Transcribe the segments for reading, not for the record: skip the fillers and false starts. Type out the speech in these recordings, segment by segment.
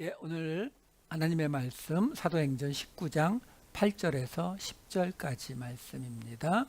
예, 오늘 하나님의 말씀 사도행전 19장 8절에서 10절까지 말씀입니다.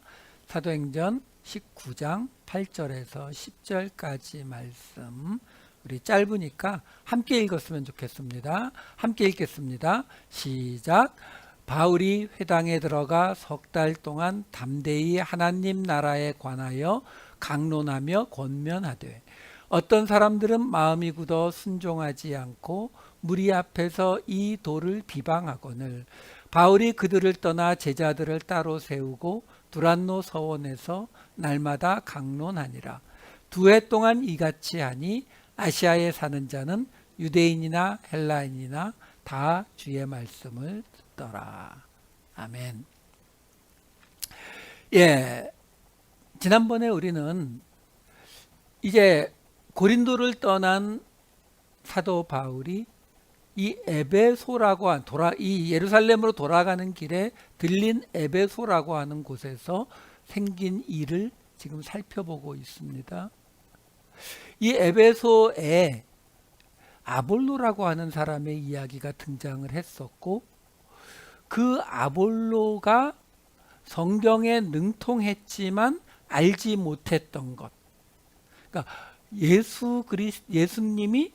사도행전 19장 8절에서 10절까지 말씀, 우리 짧으니까 함께 읽었으면 좋겠습니다. 함께 읽겠습니다. 시작. 바울이 회당에 들어가 석 달 동안 담대히 하나님 나라에 관하여 강론하며 권면하되, 어떤 사람들은 마음이 굳어 순종하지 않고 무리 앞에서 이 도를 비방하거늘, 바울이 그들을 떠나 제자들을 따로 세우고 두란노 서원에서 날마다 강론하니라. 2해 동안 이같이 하니 아시아에 사는 자는 유대인이나 헬라인이나 다 주의 말씀을 듣더라. 아멘. 예, 지난번에 우리는 이제 고린도를 떠난 사도 바울이 이 에베소라고 이 예루살렘으로 돌아가는 길에 들린 에베소라고 하는 곳에서 생긴 일을 지금 살펴보고 있습니다. 이 에베소에 아볼로라고 하는 사람의 이야기가 등장을 했었고, 그 아볼로가 성경에 능통했지만 알지 못했던 것, 그러니까 예수님이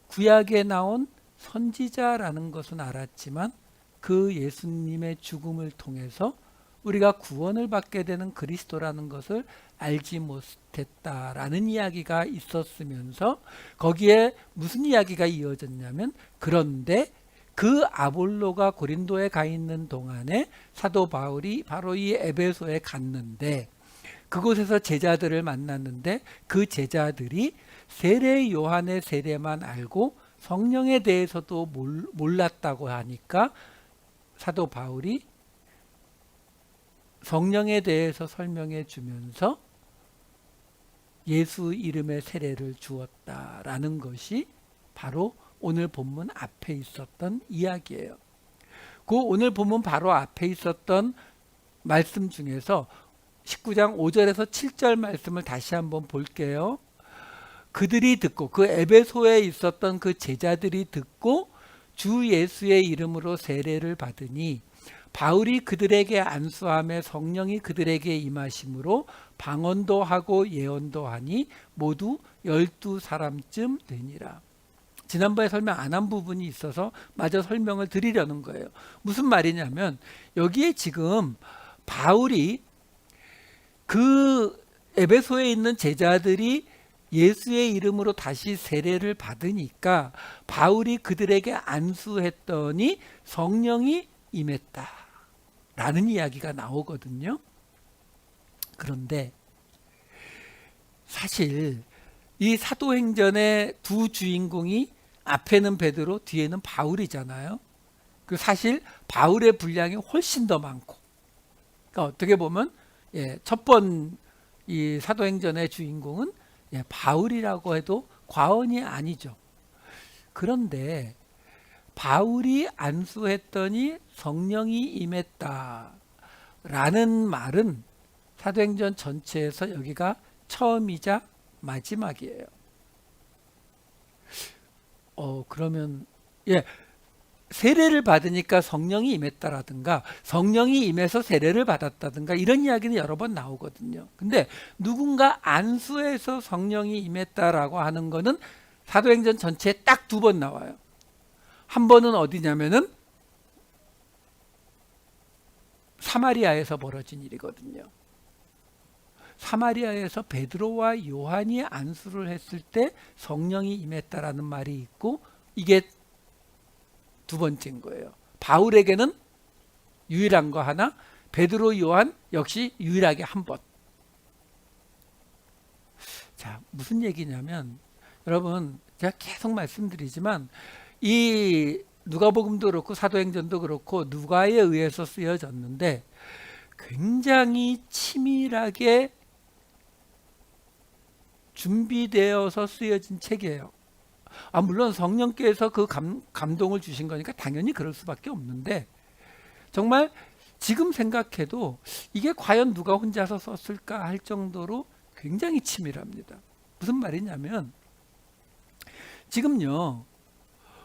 구약에 나온 선지자라는 것은 알았지만 그 예수님의 죽음을 통해서 우리가 구원을 받게 되는 그리스도라는 것을 알지 못했다라는 이야기가 있었으면서, 거기에 무슨 이야기가 이어졌냐면, 그런데 그 아볼로가 고린도에 가 있는 동안에 사도 바울이 바로 이 에베소에 갔는데, 그곳에서 제자들을 만났는데, 그 제자들이 세례 요한의 세례만 알고 성령에 대해서도 몰랐다고 하니까 사도 바울이 성령에 대해서 설명해 주면서 예수 이름의 세례를 주었다라는 것이 바로 오늘 본문 앞에 있었던 이야기예요. 그 오늘 본문 바로 앞에 있었던 말씀 중에서 19장 5절에서 7절 말씀을 다시 한번 볼게요. 그들이 듣고, 그 에베소에 있었던 그 제자들이 듣고 주 예수의 이름으로 세례를 받으니, 바울이 그들에게 안수하며 성령이 그들에게 임하심으로 방언도 하고 예언도 하니 모두 12사람쯤 되니라. 지난번에 설명 안 한 부분이 있어서 마저 설명을 드리려는 거예요. 무슨 말이냐면, 여기에 지금 바울이 그 에베소에 있는 제자들이 예수의 이름으로 다시 세례를 받으니까 바울이 그들에게 안수했더니 성령이 임했다 라는 이야기가 나오거든요. 그런데 사실 이 사도행전의 두 주인공이 앞에는 베드로, 뒤에는 바울이잖아요. 그 사실 바울의 분량이 훨씬 더 많고, 그러니까 어떻게 보면 첫 번 이 사도행전의 주인공은 바울이라고 해도 과언이 아니죠. 그런데 바울이 안수했더니 성령이 임했다라는 말은 사도행전 전체에서 여기가 처음이자 마지막이에요. 그러면 세례를 받으니까 성령이 임했다라든가 성령이 임해서 세례를 받았다든가 이런 이야기는 여러 번 나오거든요. 근데 누군가 안수해서 성령이 임했다라고 하는 거는 사도행전 전체에 딱 2번 나와요. 한 번은 어디냐면은 사마리아에서 벌어진 일이거든요. 사마리아에서 베드로와 요한이 안수를 했을 때 성령이 임했다라는 말이 있고, 이게 2번째인 거예요. 바울에게는 유일한 거 하나, 베드로, 요한 역시 유일하게 한 번. 자, 무슨 얘기냐면, 여러분 제가 계속 말씀드리지만 이 누가복음도 그렇고 사도행전도 그렇고 누가에 의해서 쓰여졌는데 굉장히 치밀하게 준비되어서 쓰여진 책이에요. 물론 성령께서 그 감동을 주신 거니까 당연히 그럴 수밖에 없는데, 정말 지금 생각해도 이게 과연 누가 혼자서 썼을까 할 정도로 굉장히 치밀합니다. 무슨 말이냐면, 지금요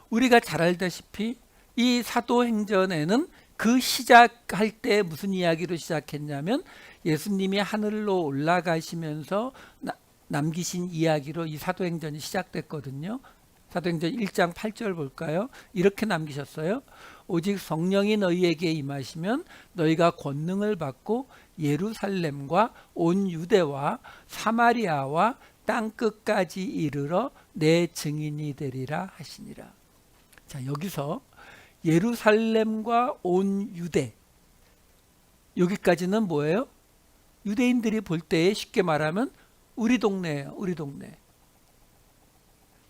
우리가 잘 알다시피 이 사도행전에는 그 시작할 때 무슨 이야기로 시작했냐면 예수님이 하늘로 올라가시면서 남기신 이야기로 이 사도행전이 시작됐거든요. 사도행전 1장 8절 볼까요? 이렇게 남기셨어요. 오직 성령이 너희에게 임하시면 너희가 권능을 받고 예루살렘과 온 유대와 사마리아와 땅끝까지 이르러 내 증인이 되리라 하시니라. 자, 여기서 예루살렘과 온 유대, 여기까지는 뭐예요? 유대인들이 볼 때에 쉽게 말하면 우리 동네예요. 우리 동네.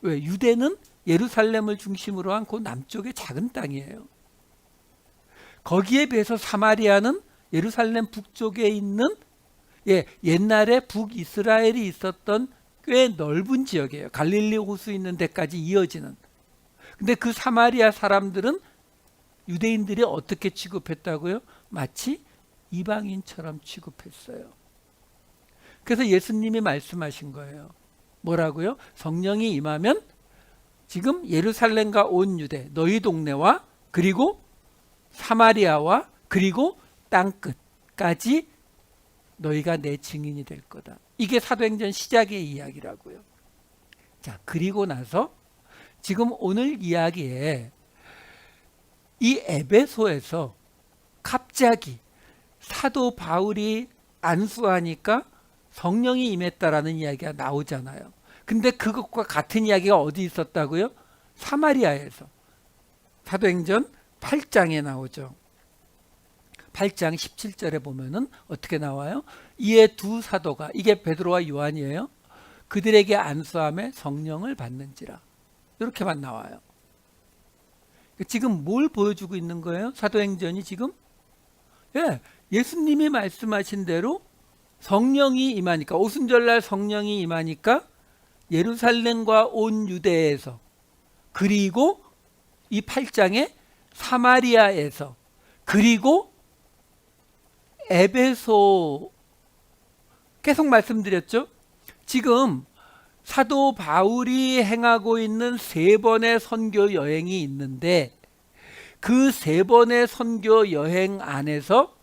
왜? 유대는 예루살렘을 중심으로 한 그 남쪽의 작은 땅이에요. 거기에 비해서 사마리아는 예루살렘 북쪽에 있는 옛날에 북이스라엘이 있었던 꽤 넓은 지역이에요. 갈릴리 호수 있는 데까지 이어지는. 근데 그 사마리아 사람들은 유대인들이 어떻게 취급했다고요? 마치 이방인처럼 취급했어요. 그래서 예수님이 말씀하신 거예요. 뭐라고요? 성령이 임하면 지금 예루살렘과 온 유대, 너희 동네와 그리고 사마리아와 그리고 땅끝까지 너희가 내 증인이 될 거다. 이게 사도행전 시작의 이야기라고요. 자, 그리고 나서 지금 오늘 이야기에 이 에베소에서 갑자기 사도 바울이 안수하니까 성령이 임했다라는 이야기가 나오잖아요. 근데 그것과 같은 이야기가 어디 있었다고요? 사마리아에서. 사도행전 8장에 나오죠. 8장 17절에 보면은 어떻게 나와요? 이에 두 사도가, 이게 베드로와 요한이에요. 그들에게 안수함에 성령을 받는지라. 이렇게만 나와요. 지금 뭘 보여주고 있는 거예요? 사도행전이 지금? 예수님이 말씀하신 대로 성령이 임하니까, 오순절날 성령이 임하니까 예루살렘과 온 유대에서, 그리고 이 8장에 사마리아에서, 그리고 에베소, 계속 말씀드렸죠. 지금 사도 바울이 행하고 있는 3번의 선교 여행이 있는데 그 3번의 선교 여행 안에서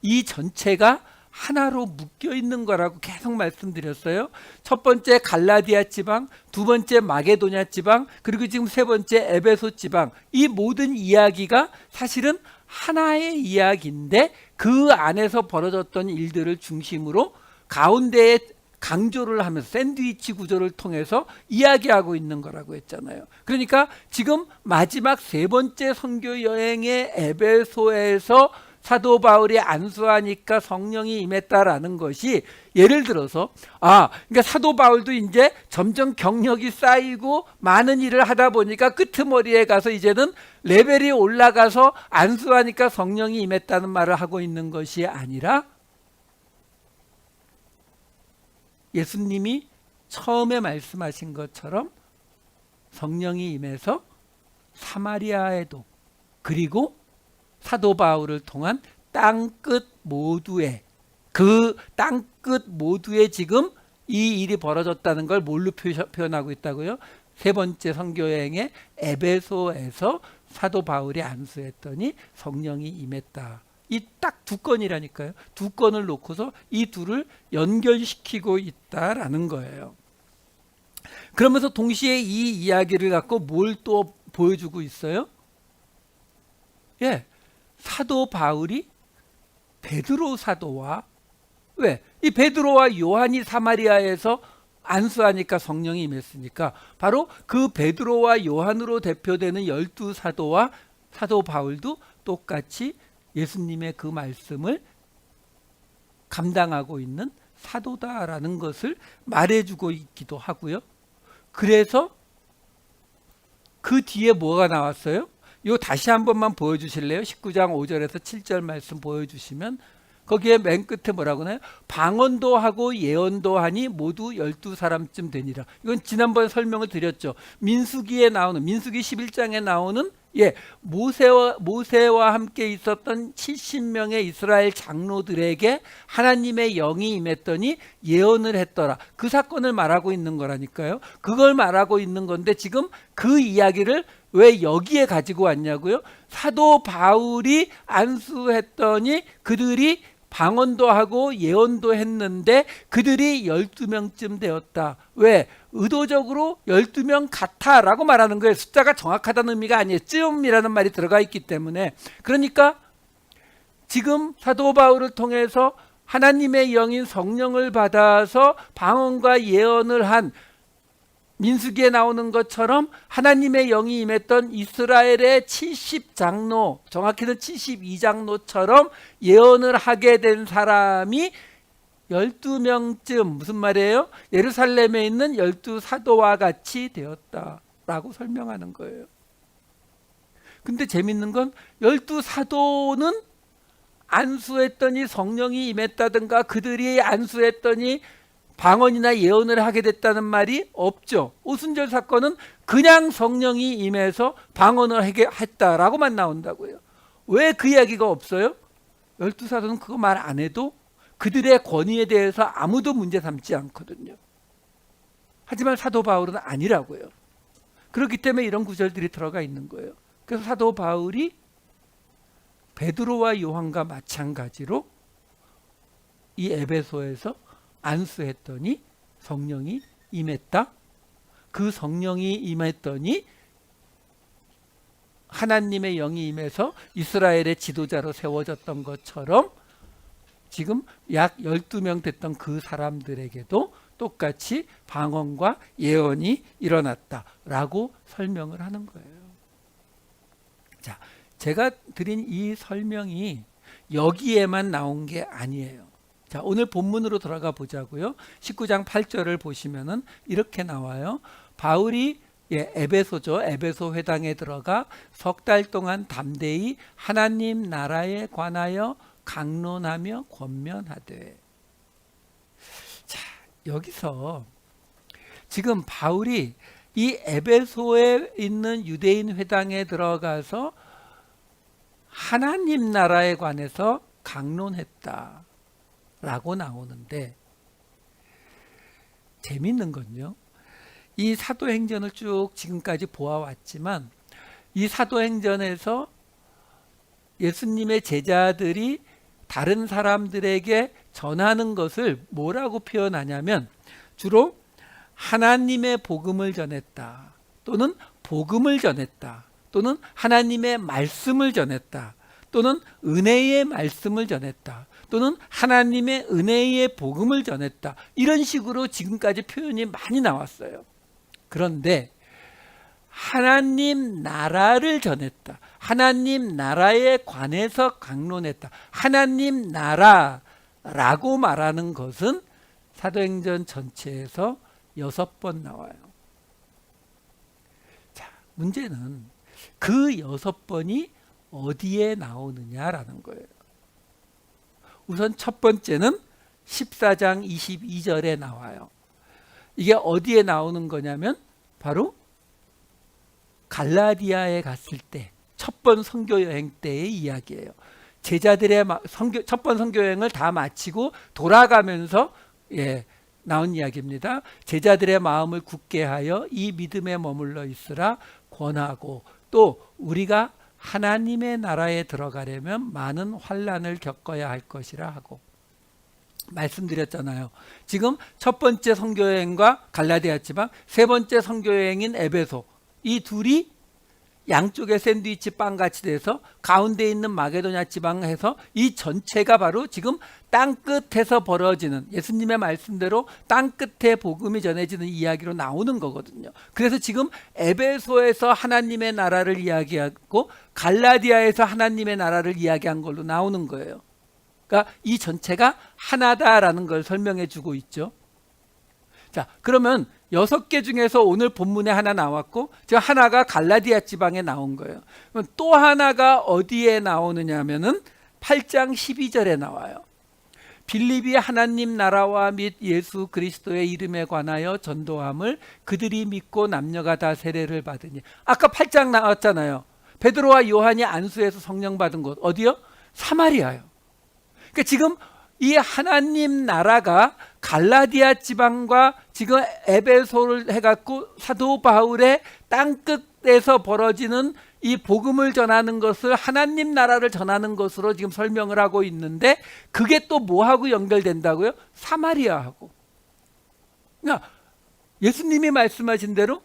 이 전체가 하나로 묶여 있는 거라고 계속 말씀드렸어요. 첫 번째 갈라디아 지방, 두 번째 마게도냐 지방, 그리고 지금 세 번째 에베소 지방, 이 모든 이야기가 사실은 하나의 이야기인데 그 안에서 벌어졌던 일들을 중심으로 가운데에 강조를 하면서 샌드위치 구조를 통해서 이야기하고 있는 거라고 했잖아요. 그러니까 지금 마지막 3번째 선교 여행의 에베소에서 사도 바울이 안수하니까 성령이 임했다라는 것이, 예를 들어서 그러니까 사도 바울도 이제 점점 경력이 쌓이고 많은 일을 하다 보니까 끄트머리에 가서 이제는 레벨이 올라가서 안수하니까 성령이 임했다는 말을 하고 있는 것이 아니라, 예수님이 처음에 말씀하신 것처럼 성령이 임해서 사마리아에도, 그리고 사도 바울을 통한 땅끝 모두에, 그 땅끝 모두에 지금 이 일이 벌어졌다는 걸 뭘로 표현하고 있다고요? 3번째 선교여행의 에베소에서 사도 바울이 안수했더니 성령이 임했다. 이 딱 2건이라니까요. 2건을 놓고서 이 둘을 연결시키고 있다라는 거예요. 그러면서 동시에 이 이야기를 갖고 뭘 또 보여주고 있어요? 사도 바울이 베드로 사도와, 왜? 이 베드로와 요한이 사마리아에서 안수하니까 성령이 임했으니까 바로 그 베드로와 요한으로 대표되는 12사도와 사도 바울도 똑같이 예수님의 그 말씀을 감당하고 있는 사도다라는 것을 말해주고 있기도 하고요. 그래서 그 뒤에 뭐가 나왔어요? 이거 다시 한 번만 보여주실래요? 19장 5절에서 7절 말씀 보여주시면 거기에 맨 끝에 뭐라고 하나요? 방언도 하고 예언도 하니 모두 12사람쯤 되니라. 이건 지난번에 설명을 드렸죠. 민수기에 나오는, 민수기 11장에 나오는 예, 모세와 함께 있었던 70명의 이스라엘 장로들에게 하나님의 영이 임했더니 예언을 했더라. 그 사건을 말하고 있는 거라니까요. 그걸 말하고 있는 건데 지금 그 이야기를 왜 여기에 가지고 왔냐고요? 사도 바울이 안수했더니 그들이 방언도 하고 예언도 했는데 그들이 12명쯤 되었다. 왜? 의도적으로 12명 같아라고 말하는 거예요. 숫자가 정확하다는 의미가 아니에요. 쯤이라는 말이 들어가 있기 때문에. 그러니까 지금 사도 바울을 통해서 하나님의 영인 성령을 받아서 방언과 예언을 한 민수기에 나오는 것처럼 하나님의 영이 임했던 이스라엘의 70장로, 정확히는 72장로처럼 예언을 하게 된 사람이 12명쯤, 무슨 말이에요? 예루살렘에 있는 12사도와 같이 되었다라고 설명하는 거예요. 근데 재밌는 건 12사도는 안수했더니 성령이 임했다든가 그들이 안수했더니 방언이나 예언을 하게 됐다는 말이 없죠. 오순절 사건은 그냥 성령이 임해서 방언을 하게 했다라고만 나온다고요. 왜 그 이야기가 없어요? 12사도는 그거 말 안 해도 그들의 권위에 대해서 아무도 문제 삼지 않거든요. 하지만 사도 바울은 아니라고요. 그렇기 때문에 이런 구절들이 들어가 있는 거예요. 그래서 사도 바울이 베드로와 요한과 마찬가지로 이 에베소에서 안수했더니 성령이 임했다. 그 성령이 임했더니 하나님의 영이 임해서 이스라엘의 지도자로 세워졌던 것처럼 지금 약 12명 됐던 그 사람들에게도 똑같이 방언과 예언이 일어났다라고 설명을 하는 거예요. 자, 제가 드린 이 설명이 여기에만 나온 게 아니에요. 자, 오늘 본문으로 들어가 보자고요. 19장 8절을 보시면은 이렇게 나와요. 바울이 에베소죠. 에베소 회당에 들어가 석 달 동안 담대히 하나님 나라에 관하여 강론하며 권면하되. 자, 여기서 지금 바울이 이 에베소에 있는 유대인 회당에 들어가서 하나님 나라에 관해서 강론했다 라고 나오는데, 재밌는 건요, 이 사도행전을 쭉 지금까지 보아왔지만 이 사도행전에서 예수님의 제자들이 다른 사람들에게 전하는 것을 뭐라고 표현하냐면 주로 하나님의 복음을 전했다, 또는 복음을 전했다, 또는 하나님의 말씀을 전했다, 또는 은혜의 말씀을 전했다, 또는 하나님의 은혜의 복음을 전했다, 이런 식으로 지금까지 표현이 많이 나왔어요. 그런데 하나님 나라를 전했다, 하나님 나라에 관해서 강론했다, 하나님 나라라고 말하는 것은 사도행전 전체에서 6번 나와요. 자, 문제는 그 6번이 어디에 나오느냐라는 거예요. 우선 첫 번째는 14장 22절에 나와요. 이게 어디에 나오는 거냐면 바로 갈라디아에 갔을 때 첫 번 선교 여행 때의 이야기예요. 제자들의 첫 번 선교 여행을 다 마치고 돌아가면서 나온 이야기입니다. 제자들의 마음을 굳게 하여 이 믿음에 머물러 있으라 권하고, 또 우리가 하나님의 나라에 들어가려면 많은 환난을 겪어야 할 것이라 하고 말씀드렸잖아요. 지금 첫 번째 선교여행과 갈라디아 지방, 세 번째 선교여행인 에베소, 이 둘이 양쪽에 샌드위치 빵같이 돼서 가운데 있는 마게도냐 지방에서 이 전체가 바로 지금 땅끝에서 벌어지는, 예수님의 말씀대로 땅끝에 복음이 전해지는 이야기로 나오는 거거든요. 그래서 지금 에베소에서 하나님의 나라를 이야기하고 갈라디아에서 하나님의 나라를 이야기한 걸로 나오는 거예요. 그러니까 이 전체가 하나다라는 걸 설명해 주고 있죠. 자, 그러면 6개 중에서 오늘 본문에 하나 나왔고, 저 하나가 갈라디아 지방에 나온 거예요. 그럼 또 하나가 어디에 나오느냐 하면은 8장 12절에 나와요. 빌립이 하나님 나라와 및 예수 그리스도의 이름에 관하여 전도함을 그들이 믿고 남녀가 다 세례를 받으니. 아까 8장 나왔잖아요. 베드로와 요한이 안수해서 성령 받은 곳 어디요? 사마리아요. 그러니까 지금 이 하나님 나라가 갈라디아 지방과 지금 에베소를 해갖고 사도 바울의 땅끝에서 벌어지는 이 복음을 전하는 것을 하나님 나라를 전하는 것으로 지금 설명을 하고 있는데, 그게 또 뭐하고 연결된다고요? 사마리아하고. 그러니까 예수님이 말씀하신 대로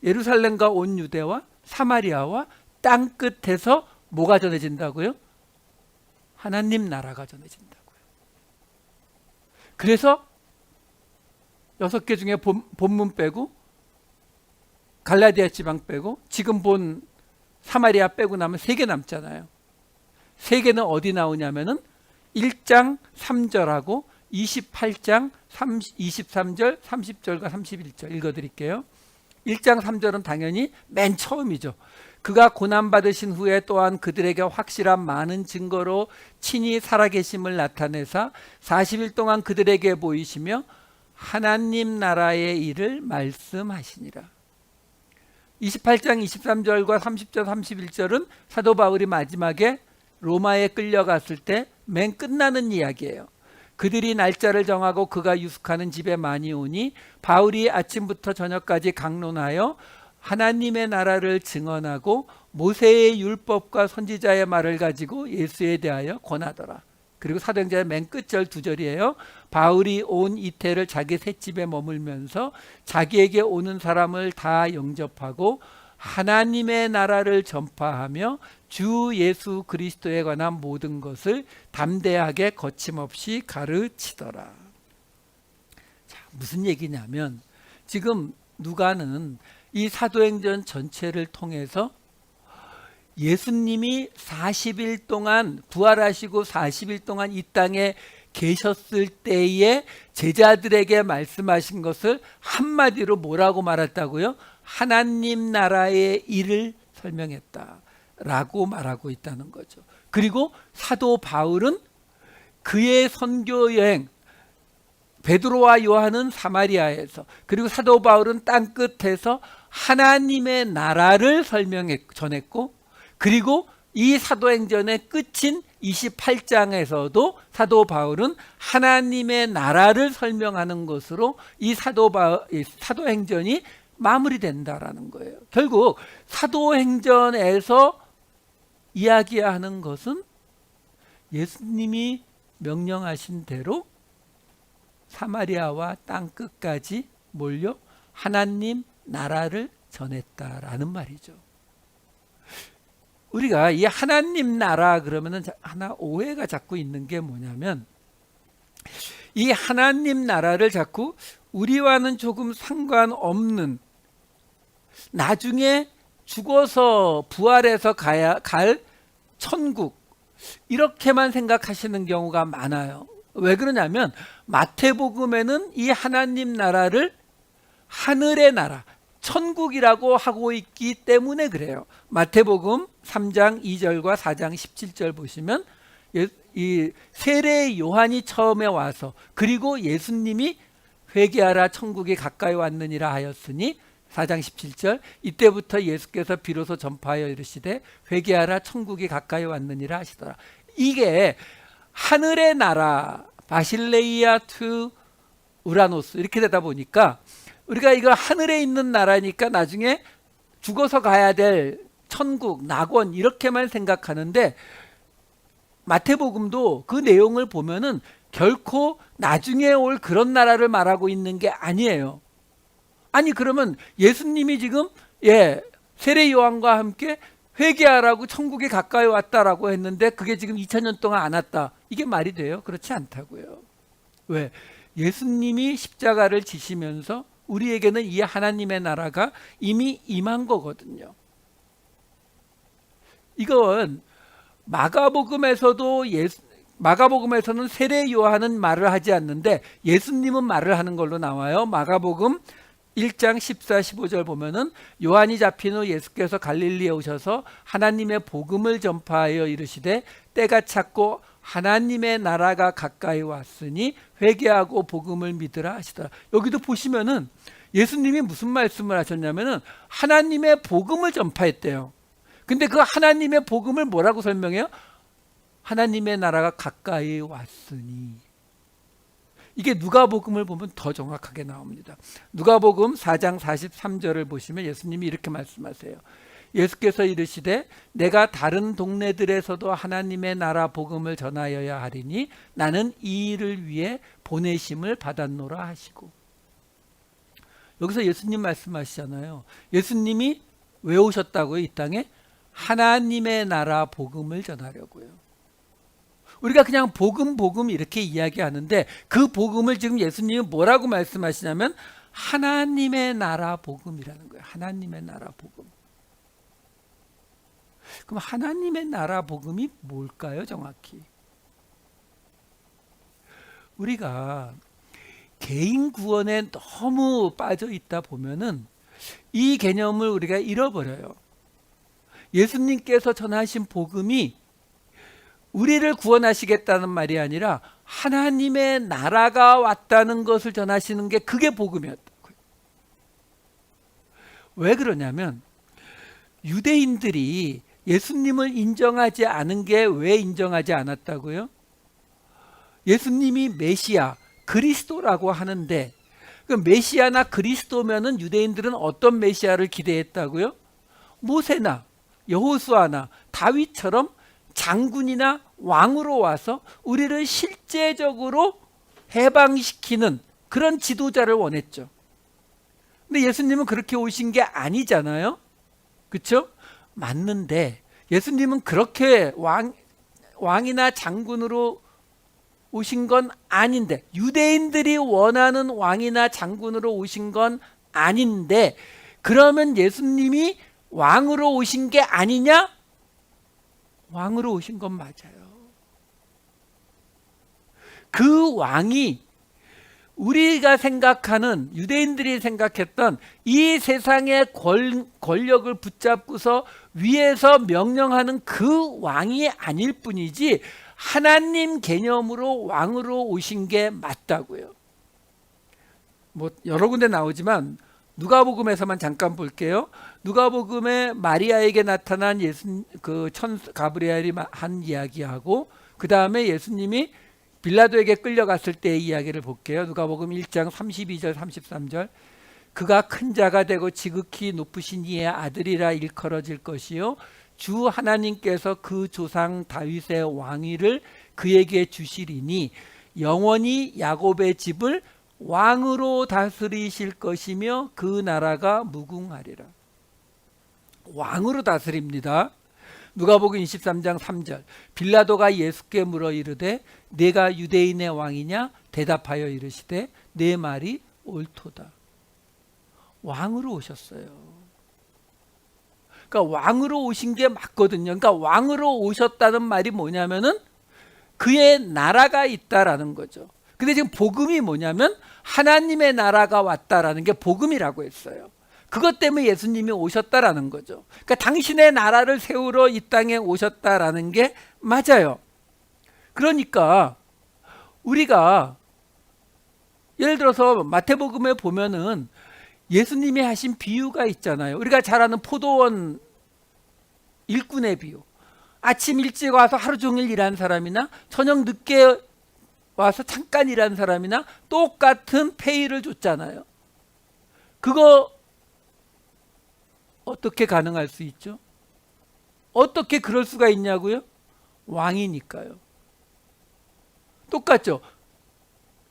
예루살렘과 온 유대와 사마리아와 땅끝에서 뭐가 전해진다고요? 하나님 나라가 전해진다고요. 그래서 6개 중에 본문 빼고 갈라디아 지방 빼고 지금 본 사마리아 빼고 나면 3개 남잖아요. 3개는 어디 나오냐면은 1장 3절하고 28장 23절 30절과 31절 읽어드릴게요. 1장 3절은 당연히 맨 처음이죠. 그가 고난받으신 후에 또한 그들에게 확실한 많은 증거로 친히 살아계심을 나타내사 40일 동안 그들에게 보이시며 하나님 나라의 일을 말씀하시니라. 28장 23절과 30절 31절은 사도 바울이 마지막에 로마에 끌려갔을 때 맨 끝나는 이야기예요. 그들이 날짜를 정하고 그가 유숙하는 집에 많이 오니 바울이 아침부터 저녁까지 강론하여 하나님의 나라를 증언하고 모세의 율법과 선지자의 말을 가지고 예수에 대하여 권하더라. 그리고 사도행전의 맨 끝절 2절이에요. 바울이 온 이태를 자기 셋집에 머물면서 자기에게 오는 사람을 다 영접하고 하나님의 나라를 전파하며 주 예수 그리스도에 관한 모든 것을 담대하게 거침없이 가르치더라. 자, 무슨 얘기냐면 지금 누가는 이 사도행전 전체를 통해서 예수님이 40일 동안 부활하시고 40일 동안 이 땅에 계셨을 때에 제자들에게 말씀하신 것을 한마디로 뭐라고 말했다고요? 하나님 나라의 일을 설명했다라고 말하고 있다는 거죠. 그리고 사도 바울은 그의 선교 여행, 베드로와 요한은 사마리아에서, 그리고 사도 바울은 땅끝에서 하나님의 나라를 전했고, 그리고 이 사도행전의 끝인 28장에서도 사도 바울은 하나님의 나라를 설명하는 것으로 이 사도행전이 마무리된다라는 거예요. 결국 사도행전에서 이야기하는 것은 예수님이 명령하신 대로 사마리아와 땅끝까지 몰려 하나님 나라를 전했다라는 말이죠. 우리가 이 하나님 나라 그러면은 하나 오해가 자꾸 있는 게 뭐냐면, 이 하나님 나라를 자꾸 우리와는 조금 상관없는, 나중에 죽어서 부활해서 갈 천국, 이렇게만 생각하시는 경우가 많아요. 왜 그러냐면 마태복음에는 이 하나님 나라를 하늘의 나라, 천국이라고 하고 있기 때문에 그래요. 마태복음 3장 2절과 4장 17절 보시면 이 세례 요한이 처음에 와서, 그리고 예수님이 회개하라 천국이 가까이 왔느니라 하였으니 4장 17절, 이때부터 예수께서 비로소 전파하여 이르시되 회개하라 천국이 가까이 왔느니라 하시더라. 이게 하늘의 나라, 바실레이아 투 우라노스 이렇게 되다 보니까 우리가 이거 하늘에 있는 나라니까 나중에 죽어서 가야 될 천국, 낙원 이렇게만 생각하는데, 마태복음도 그 내용을 보면은 결코 나중에 올 그런 나라를 말하고 있는 게 아니에요. 아니 그러면 예수님이 지금 세례 요한과 함께 회개하라고 천국이 가까이 왔다라고 했는데 그게 지금 2000년 동안 안 왔다. 이게 말이 돼요? 그렇지 않다고요. 왜? 예수님이 십자가를 지시면서 우리에게는 이 하나님의 나라가 이미 임한 거거든요. 이건 마가복음에서는 세례 요한은 말을 하지 않는데 예수님은 말을 하는 걸로 나와요. 마가복음 1장 14, 15절 보면은 요한이 잡힌 후 예수께서 갈릴리에 오셔서 하나님의 복음을 전파하여 이르시되 때가 찼고 하나님의 나라가 가까이 왔으니 회개하고 복음을 믿으라 하시더라. 여기도 보시면은 예수님이 무슨 말씀을 하셨냐면은 하나님의 복음을 전파했대요. 근데 그 하나님의 복음을 뭐라고 설명해요? 하나님의 나라가 가까이 왔으니. 이게 누가복음을 보면 더 정확하게 나옵니다. 누가복음 4장 43절을 보시면 예수님이 이렇게 말씀하세요. 예수께서 이르시되 내가 다른 동네들에서도 하나님의 나라 복음을 전하여야 하리니 나는 이 일을 위해 보내심을 받았노라 하시고. 여기서 예수님 말씀하시잖아요. 예수님이 왜 오셨다고요? 이 땅에 하나님의 나라 복음을 전하려고요. 우리가 그냥 복음 이렇게 이야기하는데 그 복음을 지금 예수님이 뭐라고 말씀하시냐면 하나님의 나라 복음이라는 거예요. 하나님의 나라 복음. 그럼 하나님의 나라 복음이 뭘까요? 정확히 우리가 개인 구원에 너무 빠져 있다 보면은 이 개념을 우리가 잃어버려요. 예수님께서 전하신 복음이 우리를 구원하시겠다는 말이 아니라 하나님의 나라가 왔다는 것을 전하시는 게 그게 복음이었다고요. 왜 그러냐면 유대인들이 예수님을 인정하지 않은 게 왜 인정하지 않았다고요? 예수님이 메시아, 그리스도라고 하는데 그 메시아나 그리스도면은 유대인들은 어떤 메시아를 기대했다고요? 모세나 여호수아나 다윗처럼 장군이나 왕으로 와서 우리를 실제적으로 해방시키는 그런 지도자를 원했죠. 근데 예수님은 그렇게 오신 게 아니잖아요. 그렇죠? 맞는데 예수님은 그렇게 왕이나 장군으로 오신 건 아닌데, 유대인들이 원하는 왕이나 장군으로 오신 건 아닌데, 그러면 예수님이 왕으로 오신 게 아니냐? 왕으로 오신 건 맞아요. 그 왕이 우리가 생각하는, 유대인들이 생각했던 이 세상의 권력을 붙잡고서 위에서 명령하는 그 왕이 아닐 뿐이지 하나님 개념으로 왕으로 오신 게 맞다고요. 뭐 여러 군데 나오지만 누가복음에서만 잠깐 볼게요. 누가복음에 마리아에게 나타난 가브리엘이 한 이야기하고, 그 다음에 예수님이 빌라도에게 끌려갔을 때의 이야기를 볼게요. 누가복음 1장 32절 33절. 그가 큰 자가 되고 지극히 높으신 이의 아들이라 일컬어질 것이요 주 하나님께서 그 조상 다윗의 왕위를 그에게 주시리니 영원히 야곱의 집을 왕으로 다스리실 것이며 그 나라가 무궁하리라. 왕으로 다스립니다. 누가복음 23장 3절. 빌라도가 예수께 물어 이르되 내가 유대인의 왕이냐? 대답하여 이르시되 내 말이 옳도다. 왕으로 오셨어요. 그러니까 왕으로 오신 게 맞거든요. 그러니까 왕으로 오셨다는 말이 뭐냐면은 그의 나라가 있다라는 거죠. 근데 지금 복음이 뭐냐면 하나님의 나라가 왔다라는 게 복음이라고 했어요. 그것 때문에 예수님이 오셨다라는 거죠. 그러니까 당신의 나라를 세우러 이 땅에 오셨다라는 게 맞아요. 그러니까 우리가 예를 들어서 마태복음에 보면은 예수님이 하신 비유가 있잖아요. 우리가 잘 아는 포도원 일꾼의 비유. 아침 일찍 와서 하루 종일 일한 사람이나 저녁 늦게 와서 잠깐 일한 사람이나 똑같은 페이를 줬잖아요. 그거 어떻게 가능할 수 있죠? 어떻게 그럴 수가 있냐고요? 왕이니까요. 똑같죠?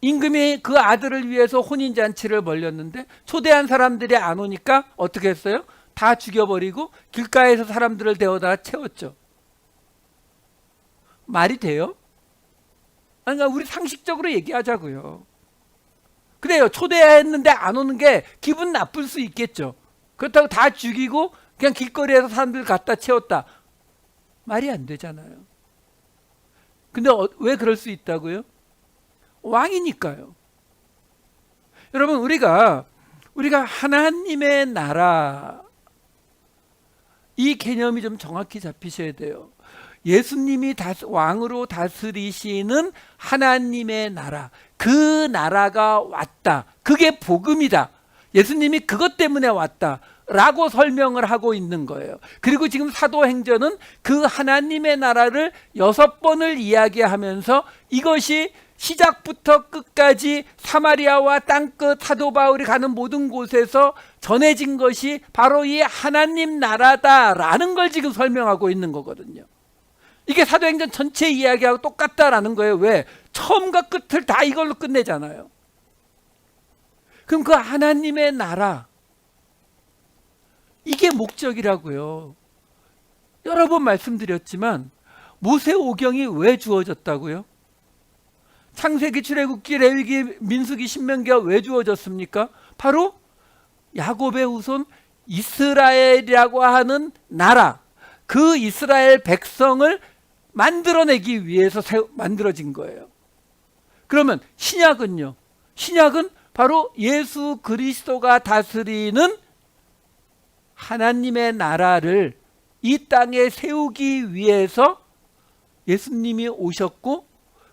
임금이 그 아들을 위해서 혼인잔치를 벌였는데 초대한 사람들이 안 오니까 어떻게 했어요? 다 죽여버리고 길가에서 사람들을 데워다 채웠죠. 말이 돼요? 그러니까 우리 상식적으로 얘기하자고요. 그래요. 초대했는데 안 오는 게 기분 나쁠 수 있겠죠. 그렇다고 다 죽이고 그냥 길거리에서 사람들 갖다 채웠다. 말이 안 되잖아요. 근데 왜 그럴 수 있다고요? 왕이니까요. 여러분 우리가 하나님의 나라 이 개념이 좀 정확히 잡히셔야 돼요. 예수님이 왕으로 다스리시는 하나님의 나라, 그 나라가 왔다. 그게 복음이다. 예수님이 그것 때문에 왔다라고 설명을 하고 있는 거예요. 그리고 지금 사도행전은 그 하나님의 나라를 6번을 이야기하면서 이것이 시작부터 끝까지 사마리아와 땅끝 사도 바울이 가는 모든 곳에서 전해진 것이 바로 이 하나님 나라다라는 걸 지금 설명하고 있는 거거든요. 이게 사도행전 전체 이야기하고 똑같다라는 거예요. 왜? 처음과 끝을 다 이걸로 끝내잖아요. 그럼 그 하나님의 나라, 이게 목적이라고요. 여러 번 말씀드렸지만 모세오경이 왜 주어졌다고요? 창세기, 출애굽기, 레위기, 민수기, 신명기가 왜 주어졌습니까? 바로 야곱의 후손 이스라엘이라고 하는 나라, 그 이스라엘 백성을 만들어내기 위해서 만들어진 거예요. 그러면 신약은요? 신약은 바로 예수 그리스도가 다스리는 하나님의 나라를 이 땅에 세우기 위해서 예수님이 오셨고,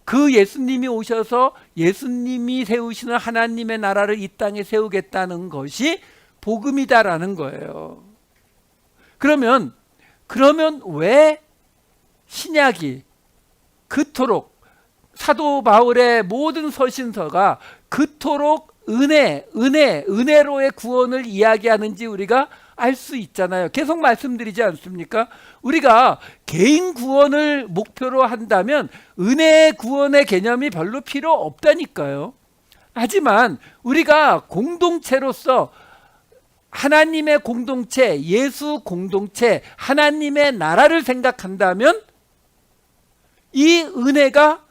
그 예수님이 오셔서 예수님이 세우시는 하나님의 나라를 이 땅에 세우겠다는 것이 복음이다라는 거예요. 그러면 왜 신약이 그토록, 사도 바울의 모든 서신서가 그토록 은혜로의 구원을 이야기하는지 우리가 알 수 있잖아요. 계속 말씀드리지 않습니까? 우리가 개인 구원을 목표로 한다면 은혜의 구원의 개념이 별로 필요 없다니까요. 하지만 우리가 공동체로서 하나님의 공동체, 예수 공동체, 하나님의 나라를 생각한다면 이 은혜가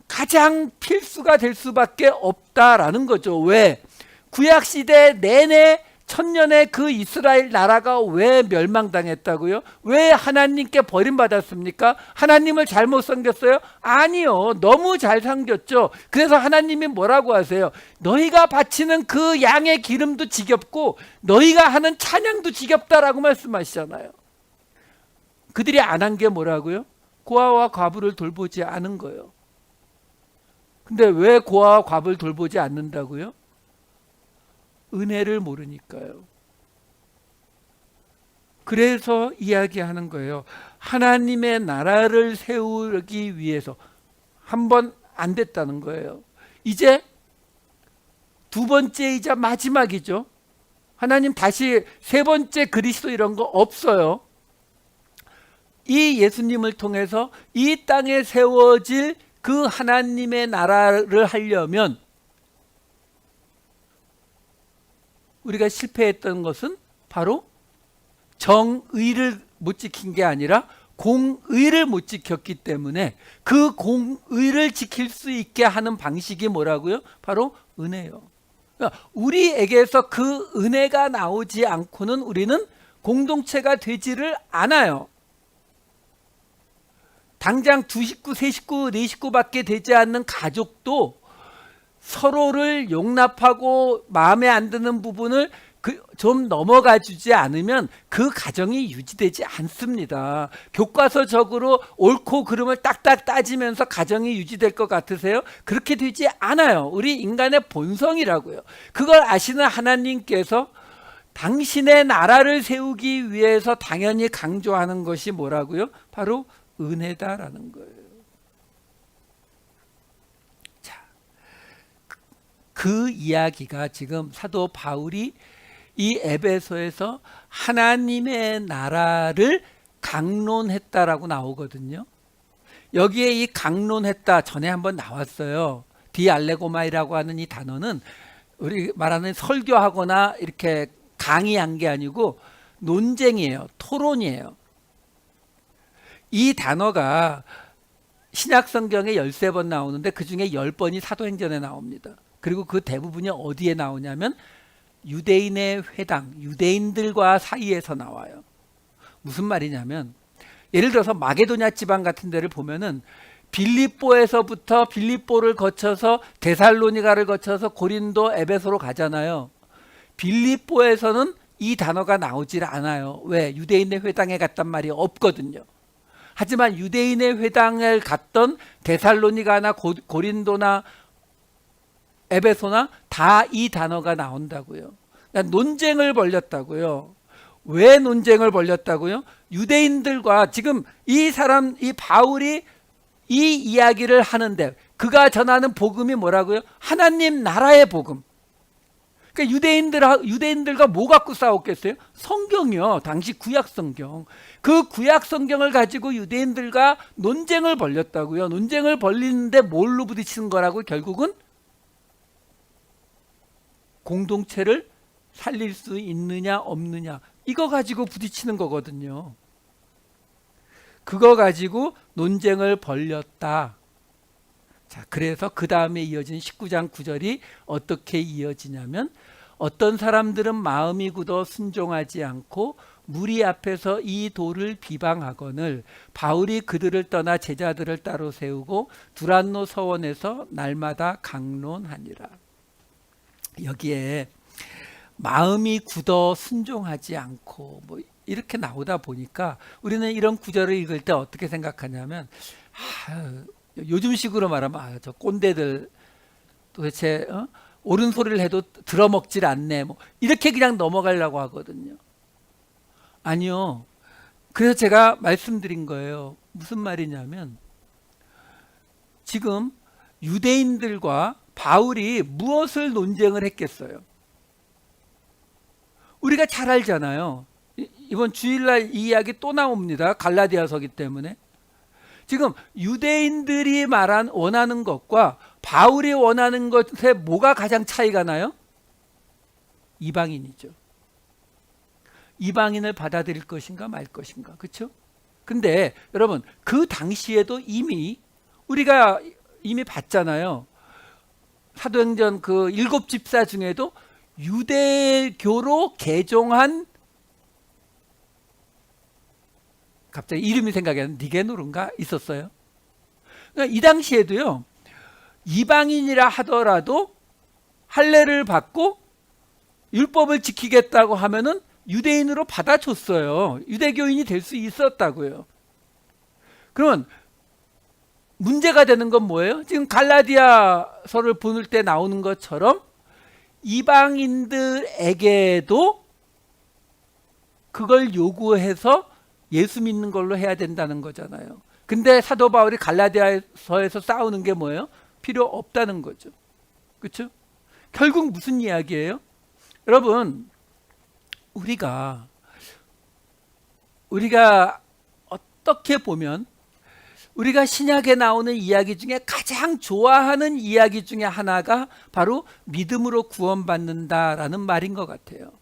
가장 필수가 될 수밖에 없다라는 거죠. 왜? 구약시대 내내 천년의 그 이스라엘 나라가 왜 멸망당했다고요? 왜 하나님께 버림받았습니까? 하나님을 잘못 섬겼어요? 아니요. 너무 잘 섬겼죠. 그래서 하나님이 뭐라고 하세요? 너희가 바치는 그 양의 기름도 지겹고 너희가 하는 찬양도 지겹다라고 말씀하시잖아요. 그들이 안 한 게 뭐라고요? 고아와 과부를 돌보지 않은 거예요. 근데 왜 고아와 과부를 돌보지 않는다고요? 은혜를 모르니까요. 그래서 이야기하는 거예요. 하나님의 나라를 세우기 위해서 한 번 안 됐다는 거예요. 이제 두 번째이자 마지막이죠. 하나님 다시 세 번째 그리스도 이런 거 없어요. 이 예수님을 통해서 이 땅에 세워질 그 하나님의 나라를 하려면 우리가 실패했던 것은 바로 정의를 못 지킨 게 아니라 공의를 못 지켰기 때문에 그 공의를 지킬 수 있게 하는 방식이 뭐라고요? 바로 은혜요. 그러니까 우리에게서 그 은혜가 나오지 않고는 우리는 공동체가 되지를 않아요. 당장 두 식구, 세 식구, 네 식구밖에 되지 않는 가족도 서로를 용납하고 마음에 안 드는 부분을 좀 넘어가 주지 않으면 그 가정이 유지되지 않습니다. 교과서적으로 옳고 그름을 딱딱 따지면서 가정이 유지될 것 같으세요? 그렇게 되지 않아요. 우리 인간의 본성이라고요. 그걸 아시는 하나님께서 당신의 나라를 세우기 위해서 당연히 강조하는 것이 뭐라고요? 바로 은혜다라는 거예요. 그 이야기가 지금 사도 바울이 이 에베소에서 하나님의 나라를 강론했다라고 나오거든요. 여기에 이 강론했다 전에 한번 나왔어요. 디알레고마이라고 하는 이 단어는 우리 말하는 설교하거나 이렇게 강의한 게 아니고 논쟁이에요. 토론이에요. 이 단어가 신약 성경에 13번 나오는데 그중에 10번이 사도행전에 나옵니다. 그리고 그 대부분이 어디에 나오냐면 유대인의 회당, 유대인들과 사이에서 나와요. 무슨 말이냐면 예를 들어서 마게도냐 지방 같은 데를 보면은 빌립보에서부터 빌립보를 거쳐서 데살로니가를 거쳐서 고린도, 에베소로 가잖아요. 빌립보에서는 이 단어가 나오질 않아요. 왜? 유대인의 회당에 갔단 말이 없거든요. 하지만 유대인의 회당을 갔던 데살로니가나 고린도나 에베소나 다 이 단어가 나온다고요. 그러니까 논쟁을 벌였다고요. 왜 논쟁을 벌였다고요? 유대인들과 지금 이 바울이 이 이야기를 하는데 그가 전하는 복음이 뭐라고요? 하나님 나라의 복음. 그러니까 유대인들과 뭐 갖고 싸웠겠어요? 성경이요. 당시 구약 성경. 그 구약 성경을 가지고 유대인들과 논쟁을 벌였다고요. 논쟁을 벌리는데 뭘로 부딪히는 거라고? 결국은 공동체를 살릴 수 있느냐 없느냐 이거 가지고 부딪히는 거거든요. 그거 가지고 논쟁을 벌였다. 자, 그래서 그 다음에 이어진 19장 9절이 어떻게 이어지냐면 어떤 사람들은 마음이 굳어 순종하지 않고 무리 앞에서 이 도를 비방하거늘 바울이 그들을 떠나 제자들을 따로 세우고 두란노 서원에서 날마다 강론하니라. 여기에 마음이 굳어 순종하지 않고 뭐 이렇게 나오다 보니까 우리는 이런 구절을 읽을 때 어떻게 생각하냐면 요즘식으로 말하면 저 꼰대들 도대체 옳은 소리를 해도 들어먹질 않네 뭐 이렇게 그냥 넘어가려고 하거든요. 아니요. 그래서 제가 말씀드린 거예요. 무슨 말이냐면 지금 유대인들과 바울이 무엇을 논쟁을 했겠어요? 우리가 잘 알잖아요. 이번 주일날 이 이야기 또 나옵니다. 갈라디아서기 때문에. 지금 유대인들이 원하는 것과 바울이 원하는 것에 뭐가 가장 차이가 나요? 이방인이죠. 이방인을 받아들일 것인가 말 것인가. 그렇죠? 근데 여러분 그 당시에도 우리가 이미 봤잖아요. 사도행전 그 7집사 중에도 유대교로 개종한 갑자기 이름이 생각이 안 나는 니게노른가 있었어요. 그러니까 이 당시에도요. 이방인이라 하더라도 할례를 받고 율법을 지키겠다고 하면은 유대인으로 받아줬어요. 유대교인이 될 수 있었다고요. 그러면 문제가 되는 건 뭐예요? 지금 갈라디아서를 보는 때 나오는 것처럼 이방인들에게도 그걸 요구해서 예수 믿는 걸로 해야 된다는 거잖아요. 근데 사도 바울이 갈라디아서에서 싸우는 게 뭐예요? 필요 없다는 거죠. 그렇죠? 결국 무슨 이야기예요? 여러분 우리가 어떻게 보면 우리가 신약에 나오는 이야기 중에 가장 좋아하는 이야기 중에 하나가 바로 믿음으로 구원받는다라는 말인 것 같아요.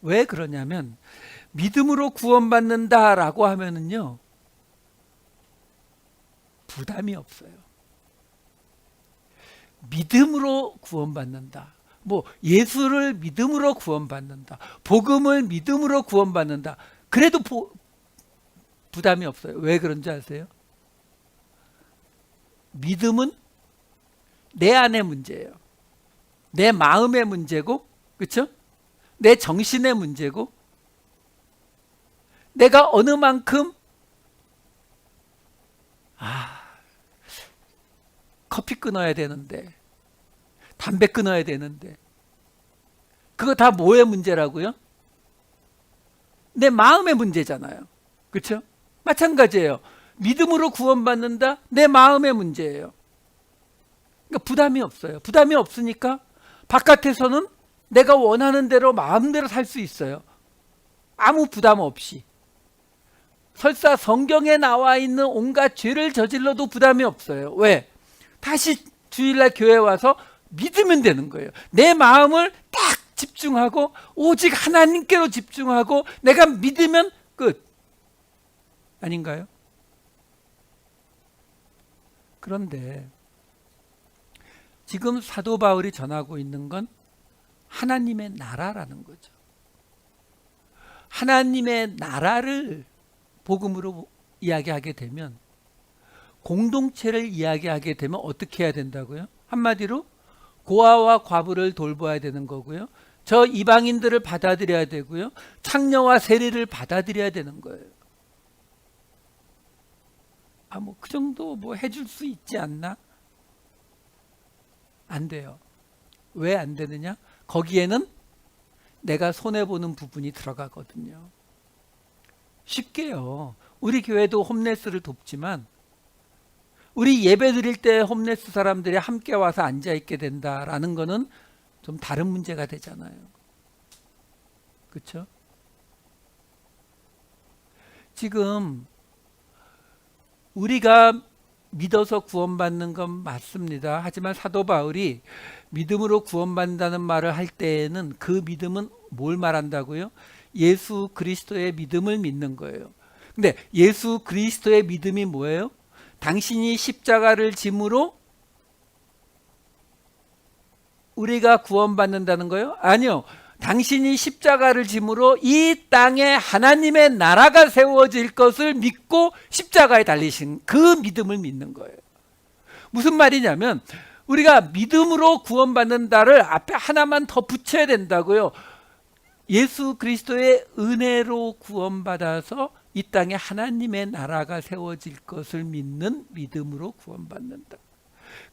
왜 그러냐면 믿음으로 구원받는다라고 하면은요 부담이 없어요. 믿음으로 구원받는다. 뭐 예수를 믿음으로 구원받는다. 복음을 믿음으로 구원받는다. 그래도 부담이 없어요. 왜 그런지 아세요? 믿음은 내 안의 문제예요. 내 마음의 문제고, 그렇죠? 내 정신의 문제고, 내가 어느 만큼 커피 끊어야 되는데, 담배 끊어야 되는데, 그거 다 뭐의 문제라고요? 내 마음의 문제잖아요. 그렇죠? 마찬가지예요. 믿음으로 구원받는다? 내 마음의 문제예요. 그러니까 부담이 없어요. 부담이 없으니까 바깥에서는 내가 원하는 대로 마음대로 살 수 있어요. 아무 부담 없이. 설사 성경에 나와 있는 온갖 죄를 저질러도 부담이 없어요. 왜? 다시 주일날 교회 와서 믿으면 되는 거예요. 내 마음을 딱 집중하고 오직 하나님께로 집중하고 내가 믿으면 끝. 아닌가요? 그런데 지금 사도 바울이 전하고 있는 건 하나님의 나라라는 거죠. 하나님의 나라를 복음으로 이야기하게 되면 공동체를 이야기하게 되면 어떻게 해야 된다고요? 한마디로 고아와 과부를 돌봐야 되는 거고요. 저 이방인들을 받아들여야 되고요. 창녀와 세리를 받아들여야 되는 거예요. 뭐 그 정도 뭐 해줄 수 있지 않나? 안 돼요. 왜 안 되느냐? 거기에는 내가 손해보는 부분이 들어가거든요. 쉽게요. 우리 교회도 홈레스를 돕지만 우리 예배 드릴 때 홈레스 사람들이 함께 와서 앉아있게 된다라는 거는 좀 다른 문제가 되잖아요. 그렇죠? 지금 우리가 믿어서 구원받는 건 맞습니다. 하지만 사도 바울이 믿음으로 구원받는다는 말을 할 때에는 그 믿음은 뭘 말한다고요? 예수 그리스도의 믿음을 믿는 거예요. 근데 예수 그리스도의 믿음이 뭐예요? 당신이 십자가를 짐으로 우리가 구원받는다는 거예요? 아니요. 당신이 십자가를 짐으로 이 땅에 하나님의 나라가 세워질 것을 믿고 십자가에 달리신 그 믿음을 믿는 거예요. 무슨 말이냐면 우리가 믿음으로 구원받는다를 앞에 하나만 더 붙여야 된다고요. 예수 그리스도의 은혜로 구원받아서 이 땅에 하나님의 나라가 세워질 것을 믿는 믿음으로 구원받는다.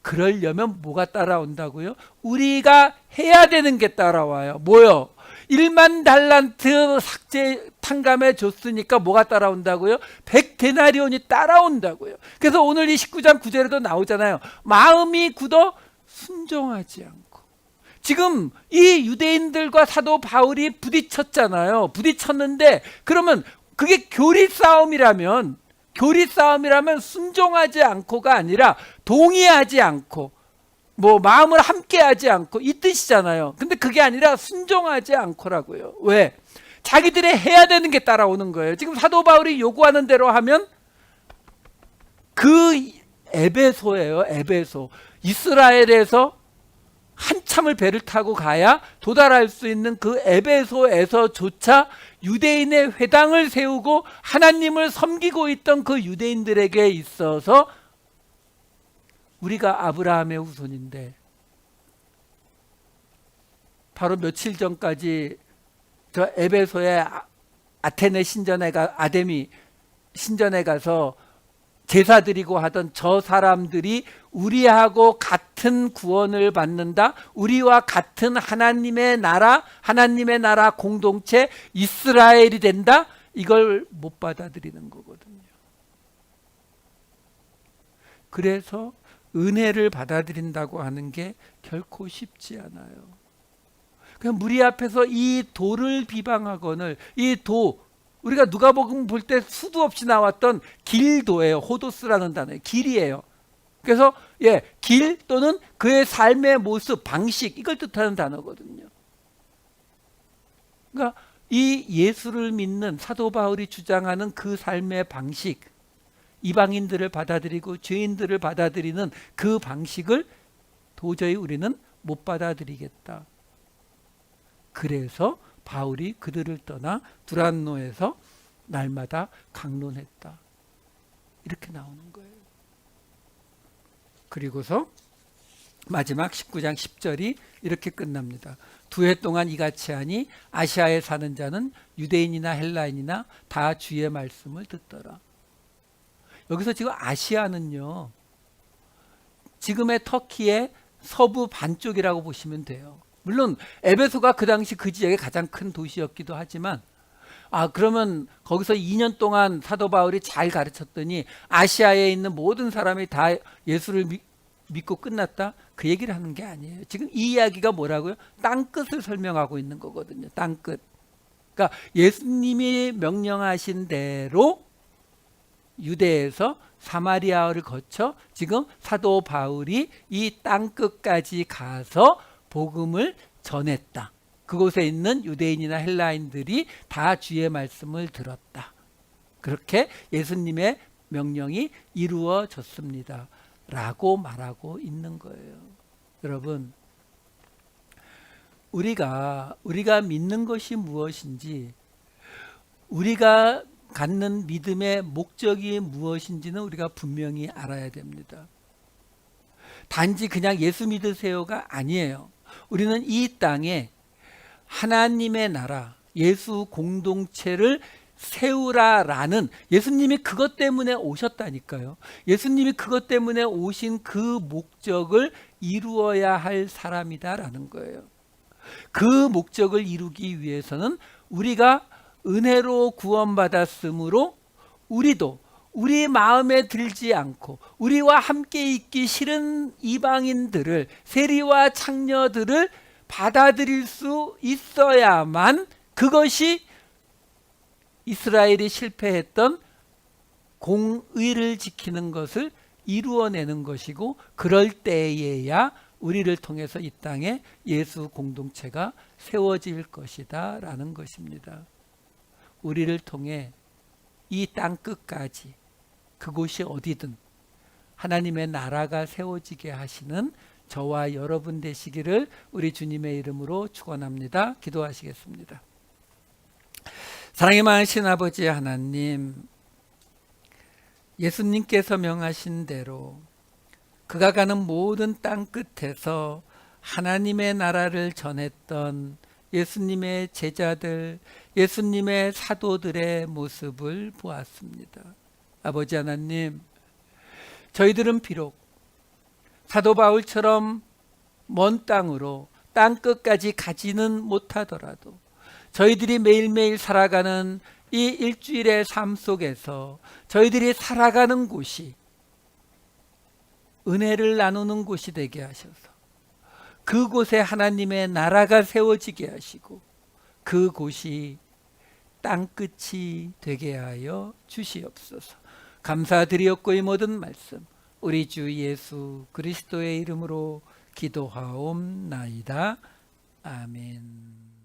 그러려면 뭐가 따라온다고요? 우리가 해야 되는 게 따라와요. 뭐요? 1만 달란트 삭제 탕감해 줬으니까 뭐가 따라온다고요? 100데나리온이 따라온다고요. 그래서 오늘 이 19장 9절에도 나오잖아요. 마음이 굳어 순종하지 않고. 지금 이 유대인들과 사도 바울이 부딪혔잖아요. 부딪혔는데 그러면 그게 교리 싸움이라면 순종하지 않고가 아니라 동의하지 않고 뭐 마음을 함께하지 않고 이 뜻이잖아요. 근데 그게 아니라 순종하지 않고라고요. 왜? 자기들이 해야 되는 게 따라오는 거예요. 지금 사도 바울이 요구하는 대로 하면 그 에베소예요. 에베소. 이스라엘에서 한참을 배를 타고 가야 도달할 수 있는 그 에베소에서조차 유대인의 회당을 세우고 하나님을 섬기고 있던 그 유대인들에게 있어서 우리가 아브라함의 후손인데 바로 며칠 전까지 저 에베소의 아테네 신전에 아데미 신전에 가서 제사 드리고 하던 저 사람들이 우리하고 같은 구원을 받는다. 우리와 같은 하나님의 나라 공동체 이스라엘이 된다. 이걸 못 받아들이는 거거든요. 그래서 은혜를 받아들인다고 하는 게 결코 쉽지 않아요. 그냥 무리 앞에서 이 도를 비방하거늘 이 도 우리가 누가복음 볼 때 수도 없이 나왔던 길도예요. 호도스라는 단어예요. 길이에요. 그래서 길 또는 그의 삶의 모습, 방식 이걸 뜻하는 단어거든요. 그러니까 이 예수를 믿는 사도 바울이 주장하는 그 삶의 방식, 이방인들을 받아들이고 죄인들을 받아들이는 그 방식을 도저히 우리는 못 받아들이겠다. 그래서 바울이 그들을 떠나 두란노에서 날마다 강론했다. 이렇게 나오는 거예요. 그리고서 마지막 19장 10절이 이렇게 끝납니다. 2해 동안 이같이 하니 아시아에 사는 자는 유대인이나 헬라인이나 다 주의 말씀을 듣더라. 여기서 지금 아시아는요, 지금의 터키의 서부 반쪽이라고 보시면 돼요. 물론 에베소가 그 당시 그 지역의 가장 큰 도시였기도 하지만 그러면 거기서 2년 동안 사도 바울이 잘 가르쳤더니 아시아에 있는 모든 사람이 다 예수를 믿고 끝났다? 그 얘기를 하는 게 아니에요. 지금 이 이야기가 뭐라고요? 땅끝을 설명하고 있는 거거든요. 땅끝. 그러니까 예수님이 명령하신 대로 유대에서 사마리아를 거쳐 지금 사도 바울이 이 땅끝까지 가서 복음을 전했다. 그곳에 있는 유대인이나 헬라인들이 다 주의 말씀을 들었다. 그렇게 예수님의 명령이 이루어졌습니다. 라고 말하고 있는 거예요. 여러분, 우리가 믿는 것이 무엇인지, 우리가 갖는 믿음의 목적이 무엇인지는 우리가 분명히 알아야 됩니다. 단지 그냥 예수 믿으세요가 아니에요. 우리는 이 땅에 하나님의 나라, 예수 공동체를 세우라라는, 예수님이 그것 때문에 오셨다니까요. 예수님이 그것 때문에 오신 그 목적을 이루어야 할 사람이다라는 거예요. 그 목적을 이루기 위해서는 우리가 은혜로 구원받았으므로 우리도 우리 마음에 들지 않고 우리와 함께 있기 싫은 이방인들을, 세리와 창녀들을 받아들일 수 있어야만 그것이 이스라엘이 실패했던 공의를 지키는 것을 이루어내는 것이고, 그럴 때에야 우리를 통해서 이 땅에 예수 공동체가 세워질 것이다 라는 것입니다. 우리를 통해 이 땅 끝까지, 그곳이 어디든 하나님의 나라가 세워지게 하시는 저와 여러분 되시기를 우리 주님의 이름으로 축원합니다. 기도하시겠습니다. 사랑이 많으신 아버지 하나님, 예수님께서 명하신 대로 그가 가는 모든 땅 끝에서 하나님의 나라를 전했던 예수님의 제자들, 예수님의 사도들의 모습을 보았습니다. 아버지 하나님, 저희들은 비록 사도 바울처럼 먼 땅으로 땅 끝까지 가지는 못하더라도 저희들이 매일매일 살아가는 이 일주일의 삶 속에서 저희들이 살아가는 곳이 은혜를 나누는 곳이 되게 하셔서 그곳에 하나님의 나라가 세워지게 하시고 그곳이 땅끝이 되게 하여 주시옵소서. 감사드리옵고 이 모든 말씀 우리 주 예수 그리스도의 이름으로 기도하옵나이다. 아멘.